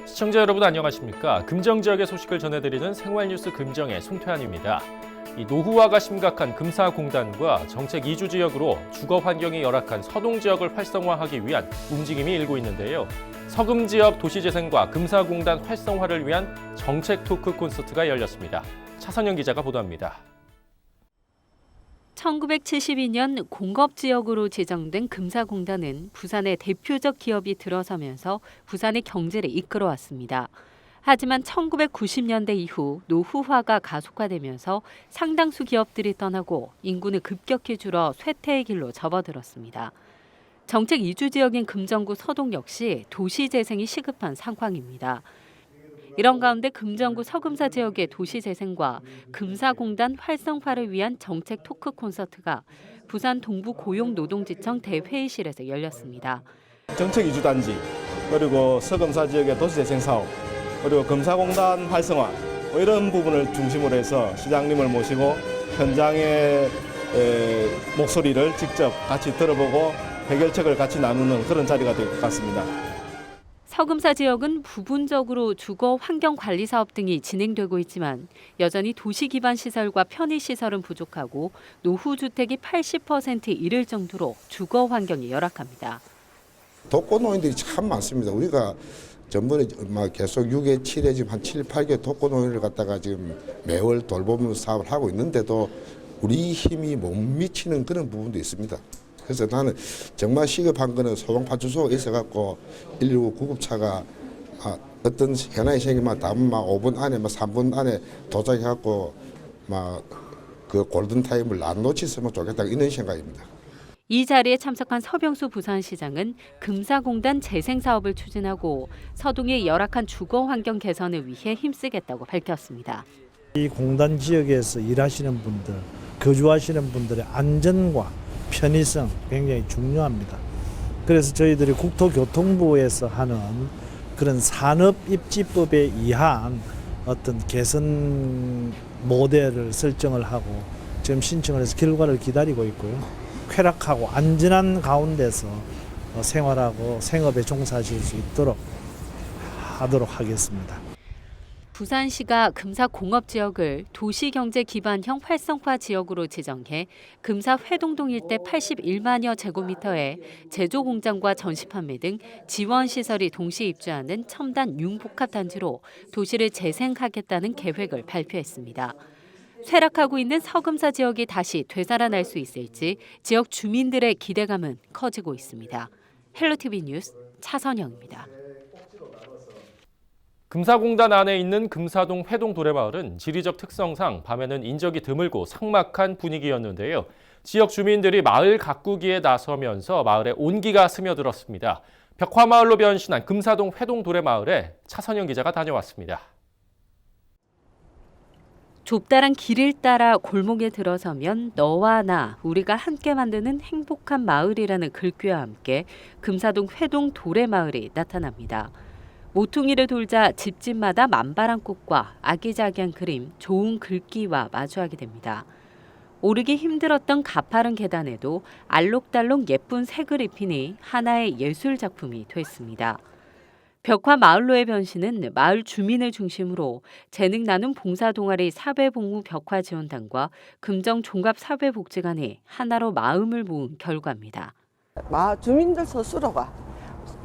시청자 여러분 안녕하십니까? 금정 지역의 소식을 전해드리는 생활뉴스 금정의 송태환입니다. 이 노후화가 심각한 금사공단과 정책 이주 지역으로 주거 환경이 열악한 서동 지역을 활성화하기 위한 움직임이 일고 있는데요. 서금 지역 도시재생과 금사공단 활성화를 위한 정책 토크 콘서트가 열렸습니다. 차선영 기자가 보도합니다. 1972년 공업지역으로 지정된 금사공단은 부산의 대표적 기업이 들어서면서 부산의 경제를 이끌어왔습니다. 하지만 1990년대 이후 노후화가 가속화되면서 상당수 기업들이 떠나고 인구는 급격히 줄어 쇠퇴의 길로 접어들었습니다. 정책 이주 지역인 금정구 서동 역시 도시재생이 시급한 상황입니다. 이런 가운데 금정구 서금사 지역의 도시재생과 금사공단 활성화를 위한 정책 토크 콘서트가 부산 동부 고용노동지청 대회의실에서 열렸습니다. 정책 이주 단지, 그리고 서금사 지역의 도시재생 사업, 그리고 금사공단 활성화 이런 부분을 중심으로 해서 시장님을 모시고 현장의 목소리를 직접 같이 들어보고 해결책을 같이 나누는 그런 자리가 될 것 같습니다. 서금사 지역은 부분적으로 주거 환경 관리 사업 등이 진행되고 있지만 여전히 도시 기반 시설과 편의 시설은 부족하고 노후 주택이 80%에 이를 정도로 주거 환경이 열악합니다. 독거노인들이 참 많습니다. 우리가 전번에 계속 6회, 7회 지금 한 7, 8개 독거노인을 갖다가 지금 매월 돌보면서 사업을 하고 있는데도 우리 힘이 못 미치는 그런 부분도 있습니다. 그래서 나는 정말 시급한 거는 소방파출소가 있어갖고 119 구급차가 어떤 현안이 생기면 다음 5분 안에 3분 안에 도착해갖고 그 골든 타임을 안 놓쳤으면 좋겠다 이런 생각입니다. 이 자리에 참석한 서병수 부산시장은 금사공단 재생 사업을 추진하고 서동의 열악한 주거 환경 개선을 위해 힘쓰겠다고 밝혔습니다. 이 공단 지역에서 일하시는 분들, 거주하시는 분들의 안전과 편의성 굉장히 중요합니다. 그래서 저희들이 국토교통부에서 하는 그런 산업입지법에 의한 어떤 개선 모델을 설정을 하고 지금 신청을 해서 결과를 기다리고 있고요. 쾌락하고 안전한 가운데서 생활하고 생업에 종사하실 수 있도록 하도록 하겠습니다. 부산시가 금사공업 지역을 도시경제 기반형 활성화 지역으로 지정해 금사 회동동 일대 81만여 제곱미터의 제조공장과 전시판매 등 지원시설이 동시 입주하는 첨단 융복합단지로 도시를 재생하겠다는 계획을 발표했습니다. 쇠락하고 있는 서금사 지역이 다시 되살아날 수 있을지 지역 주민들의 기대감은 커지고 있습니다. 헬로티비 뉴스 차선영입니다. 금사공단 안에 있는 금사동 회동 도래마을은 지리적 특성상 밤에는 인적이 드물고 삭막한 분위기였는데요. 지역 주민들이 마을 가꾸기에 나서면서 마을에 온기가 스며들었습니다. 벽화마을로 변신한 금사동 회동 도래마을에 차선영 기자가 다녀왔습니다. 좁다란 길을 따라 골목에 들어서면 너와 나, 우리가 함께 만드는 행복한 마을이라는 글귀와 함께 금사동 회동 도래마을이 나타납니다. 모퉁이를 돌자 집집마다 만바람꽃과 아기자기한 그림, 좋은 글귀와 마주하게 됩니다. 오르기 힘들었던 가파른 계단에도 알록달록 예쁜 색을 입히니 하나의 예술 작품이 됐습니다. 벽화 마을로의 변신은 마을 주민을 중심으로 재능 나눔 봉사동아리 사회복무 벽화 지원단과 금정 종합사회복지관이 하나로 마음을 모은 결과입니다. 마을 주민들 스스로가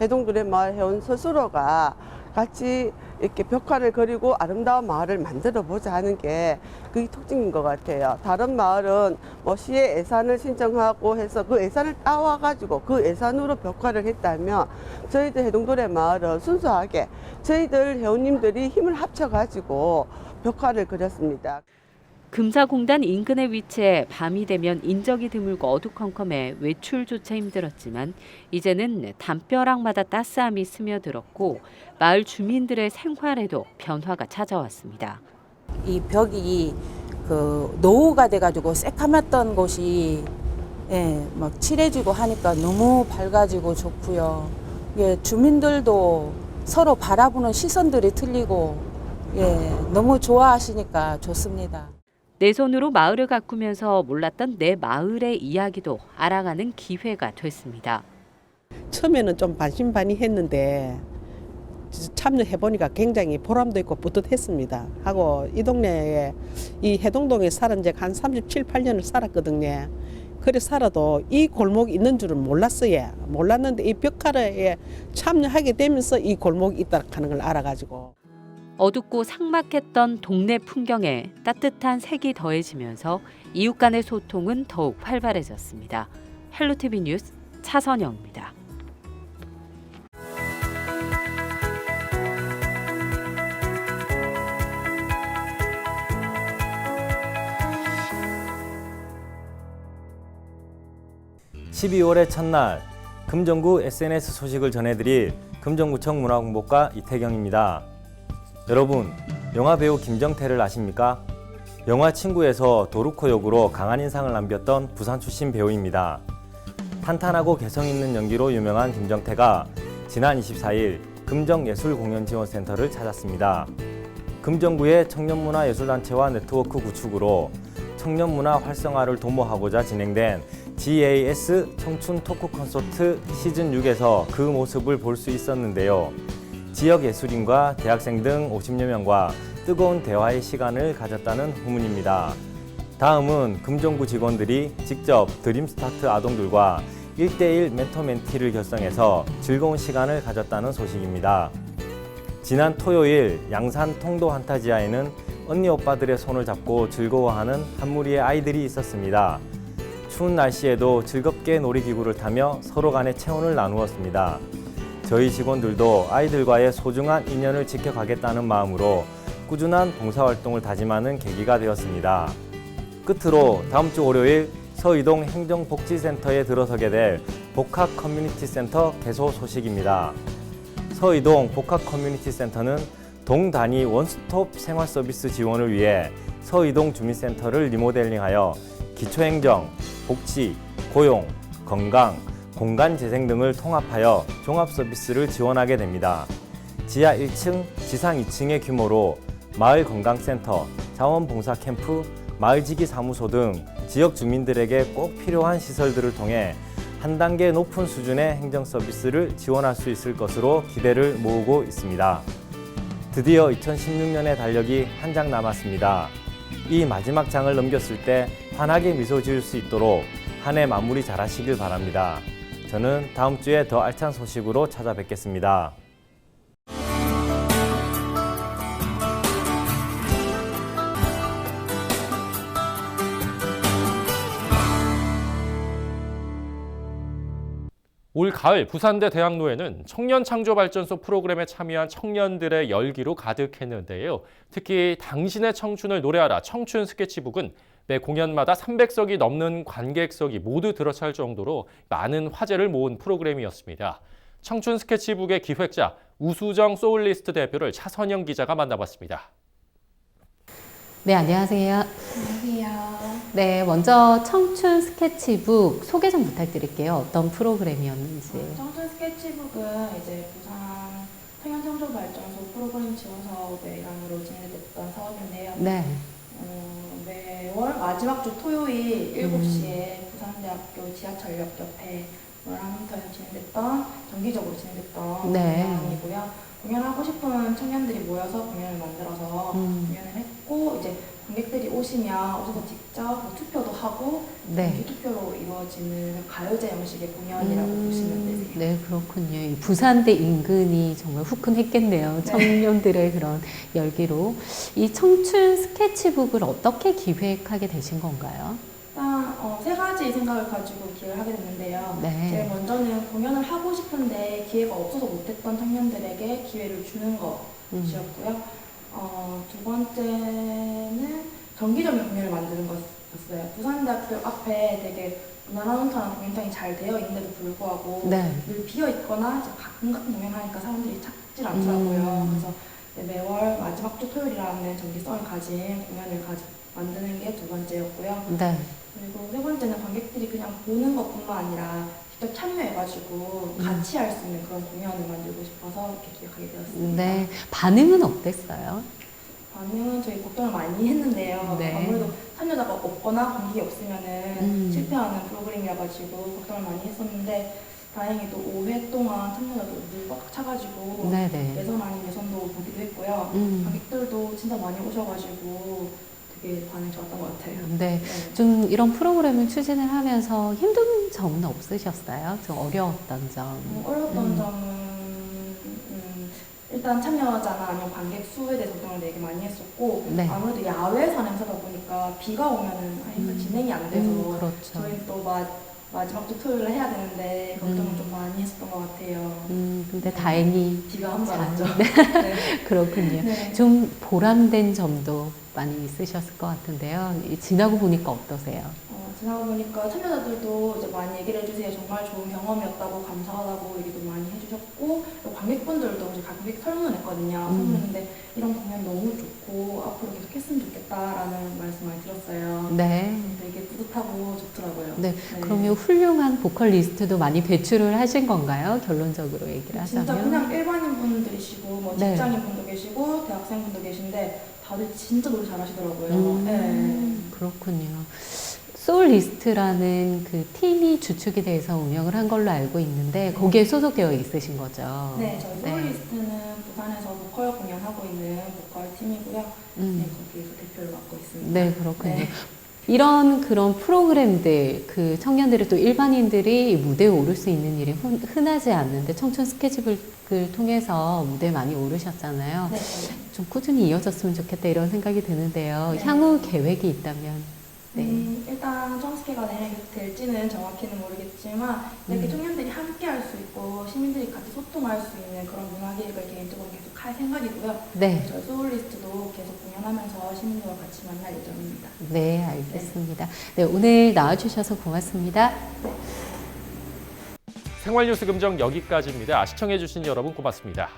회동도래 마을 회원 스스로가 같이 이렇게 벽화를 그리고 아름다운 마을을 만들어 보자 하는 게 그게 특징인 것 같아요. 다른 마을은 시에 예산을 신청하고 해서 그 예산을 따와가지고 그 예산으로 벽화를 했다면 저희들 회동도래 마을은 순수하게 저희들 회원님들이 힘을 합쳐가지고 벽화를 그렸습니다. 금사공단 인근에 위치해 밤이 되면 인적이 드물고 어두컴컴해 외출조차 힘들었지만 이제는 담벼락마다 따스함이 스며들었고 마을 주민들의 생활에도 변화가 찾아왔습니다. 이 벽이 노후가 돼가지고 새카맸던 곳이 막 칠해지고 하니까 너무 밝아지고 좋고요. 주민들도 서로 바라보는 시선들이 틀리고 너무 좋아하시니까 좋습니다. 내 손으로 마을을 가꾸면서 몰랐던 내 마을의 이야기도 알아가는 기회가 됐습니다. 처음에는 좀 반신반의했는데 참여해 보니까 굉장히 보람도 있고 뿌듯했습니다. 하고 이 동네에 이 해동동에 살은 지 한 37, 8년을 살았거든요. 그래 살아도 이 골목이 있는 줄은 몰랐어요. 몰랐는데 이 벽화에 참여하게 되면서 이 골목이 있다 하는 걸 알아가지고. 어둡고 삭막했던 동네 풍경에 따뜻한 색이 더해지면서 이웃 간의 소통은 더욱 활발해졌습니다. 헬로티비 뉴스 차선영입니다. (12월의) 첫날 금정구 SNS 소식을 전해드릴 금정구청 문화공보과 이태경입니다. 여러분, 영화 배우 김정태를 아십니까? 영화 친구에서 도루코 역으로 강한 인상을 남겼던 부산 출신 배우입니다. 탄탄하고 개성 있는 연기로 유명한 김정태가 지난 24일 금정예술공연지원센터를 찾았습니다. 금정구의 청년문화예술단체와 네트워크 구축으로 청년문화 활성화를 도모하고자 진행된 GAS 청춘 토크 콘서트 시즌6에서 그 모습을 볼 수 있었는데요. 지역 예술인과 대학생 등 50여 명과 뜨거운 대화의 시간을 가졌다는 후문입니다. 다음은 금정구 직원들이 직접 드림스타트 아동들과 1대1 멘토멘티를 결성해서 즐거운 시간을 가졌다는 소식입니다. 지난 토요일 양산 통도 한타지아에는 언니 오빠들의 손을 잡고 즐거워하는 한 무리의 아이들이 있었습니다. 추운 날씨에도 즐겁게 놀이기구를 타며 서로 간의 체온을 나누었습니다. 저희 직원들도 아이들과의 소중한 인연을 지켜가겠다는 마음으로 꾸준한 봉사활동을 다짐하는 계기가 되었습니다. 끝으로 다음 주 월요일 서이동 행정복지센터에 들어서게 될 복합 커뮤니티센터 개소 소식입니다. 서이동 복합 커뮤니티센터는 동 단위 원스톱 생활서비스 지원을 위해 서이동 주민센터를 리모델링하여 기초행정, 복지, 고용, 건강, 공간재생 등을 통합하여 종합서비스를 지원하게 됩니다. 지하 1층, 지상 2층의 규모로 마을건강센터, 자원봉사캠프, 마을지기 사무소 등 지역 주민들에게 꼭 필요한 시설들을 통해 한 단계 높은 수준의 행정서비스를 지원할 수 있을 것으로 기대를 모으고 있습니다. 드디어 2016년의 달력이 한 장 남았습니다. 이 마지막 장을 넘겼을 때 환하게 미소 지을 수 있도록 한 해 마무리 잘 하시길 바랍니다. 저는 다음 주에 더 알찬 소식으로 찾아뵙겠습니다. 올 가을 부산대 대학로에는 청년창조발전소 프로그램에 참여한 청년들의 열기로 가득했는데요. 특히 당신의 청춘을 노래하라 청춘 스케치북은 매 공연마다 300석이 넘는 관객석이 모두 들어찰 정도로 많은 화제를 모은 프로그램이었습니다. 청춘 스케치북의 기획자 우수정 소울리스트 대표를 차선영 기자가 만나봤습니다. 네, 안녕하세요. 안녕하세요. 네, 먼저 청춘 스케치북 소개 좀 부탁드릴게요. 어떤 프로그램이었는지. 청춘 스케치북은 이제 부산 청년창조발전소 프로그램 지원 사업의 일환으로 진행됐던 사업인데요. 네. 매월 마지막 주 토요일 7시에 부산대학교 지하철역 옆에 월화문터에서 진행됐던 정기적으로 진행됐던 네. 공연이고요. 공연하고 싶은 청년들이 모여서 공연을 만들어서 공연을 했고 이제 관객들이 오시면 오셔서 직접 투표도 하고 네. 투표로 이루어지는 가요제 형식의 공연이라고 보시면 되세요. 네, 그렇군요. 이 부산대 인근이 정말 후끈했겠네요. 청년들의 그런 열기로. 이 청춘 스케치북을 어떻게 기획하게 되신 건가요? 일단 세 가지 생각을 가지고 기획을 하게 됐는데요. 네. 제일 먼저는 공연을 하고 싶은데 기회가 없어서 못했던 청년들에게 기회를 주는 것이었고요. 두 번째는 정기적인 공연을 만드는 것이었어요. 부산대학교 앞에 되게 문화라운터나 공연장이 잘 되어 있는데도 불구하고 네. 늘 비어 있거나 이제 가끔 공연하니까 사람들이 찾질 않더라고요. 그래서 매월 마지막 주 토요일이라는 정기성을 가진 공연을 만드는 게 두 번째였고요. 네. 그리고 세 번째는 관객들이 그냥 보는 것뿐만 아니라 직접 참여해가지고 같이 할 수 있는 그런 공연을 만들고 싶어서 이렇게 기획하게 되었습니다. 네. 반응은 어땠어요? 반응은 저희 걱정을 많이 했는데요. 네. 아무래도 참여자가 없거나 관객이 없으면은 실패하는 프로그램이라가지고 걱정을 많이 했었는데 다행히도 5회 동안 참여자도 늘 꽉 차가지고 네네. 예선 아닌 예선 진짜 많이 오셔가지고 되게 반응이 좋았던 것 같아요. 네, 네. 좀 이런 프로그램을 추진을 하면서 힘든 점은 없으셨어요? 좀 어려웠던 점? 어려웠던 점은 일단 참여자나 아니면 관객 수에 대해서 걱정을 되게 많이 했었고 네. 아무래도 야외에서 행사다 보니까 비가 오면은 행사 진행이 안 돼서 그렇죠. 저희는 또 마지막 주 토요일에 해야 되는데 걱정을 좀 많이 했었던 것 같아요. 근데 다행히 비가 한 번 왔죠. 네. 네. 그렇군요. 네. 좀 보람된 점도 많이 있으셨을 것 같은데요. 지나고 보니까 어떠세요? 지나고 보니까 참여자들도 이제 많이 얘기를 해주세요. 정말 좋은 경험이었다고 감사하다고 얘기도 많이 해주셨고 또 관객분들도 이제 관객 설문했거든요. 설문했는데 이런 공연 너무 좋고 앞으로 계속 했으면 좋겠다라는 말씀 많이 들었어요. 네. 되게 뿌듯하고 좋더라고요. 네. 그러면 훌륭한 보컬리스트도 많이 배출을 하신 건가요? 결론적으로 얘기를 진짜 하자면. 그냥 일반인 분들이시고 뭐 네. 직장인 분도 계시고 대학생 분도 계신데 다들 진짜 노래 잘하시더라고요. 네. 그렇군요. 소울리스트라는 그 팀이 주축이 돼서 운영을 한 걸로 알고 있는데 거기에 소속되어 있으신 거죠? 네, 저희 소울리스트는 부산에서 보컬 공연하고 있는 보컬 팀이고요. 네, 거기에서 대표를 맡고 있습니다. 네, 그렇군요. 네. 이런 그런 프로그램들, 그 청년들이 또 일반인들이 무대에 오를 수 있는 일이 흔하지 않는데 청춘 스케치북을 통해서 무대에 많이 오르셨잖아요. 네. 좀 꾸준히 이어졌으면 좋겠다 이런 생각이 드는데요. 네. 향후 계획이 있다면? 네. 일단 점스케가 될지는 정확히는 모르겠지만 이렇게 청년들이 함께 할 수 있고 시민들이 같이 소통할 수 있는 그런 문화기획을 개인적으로 계속 할 생각이고요. 네. 저희 소울리스트도 계속 공연하면서 시민들과 같이 만날 예정입니다. 네, 알겠습니다. 네, 오늘 나와주셔서 고맙습니다. 생활뉴스 금정 여기까지입니다. 시청해주신 여러분 고맙습니다.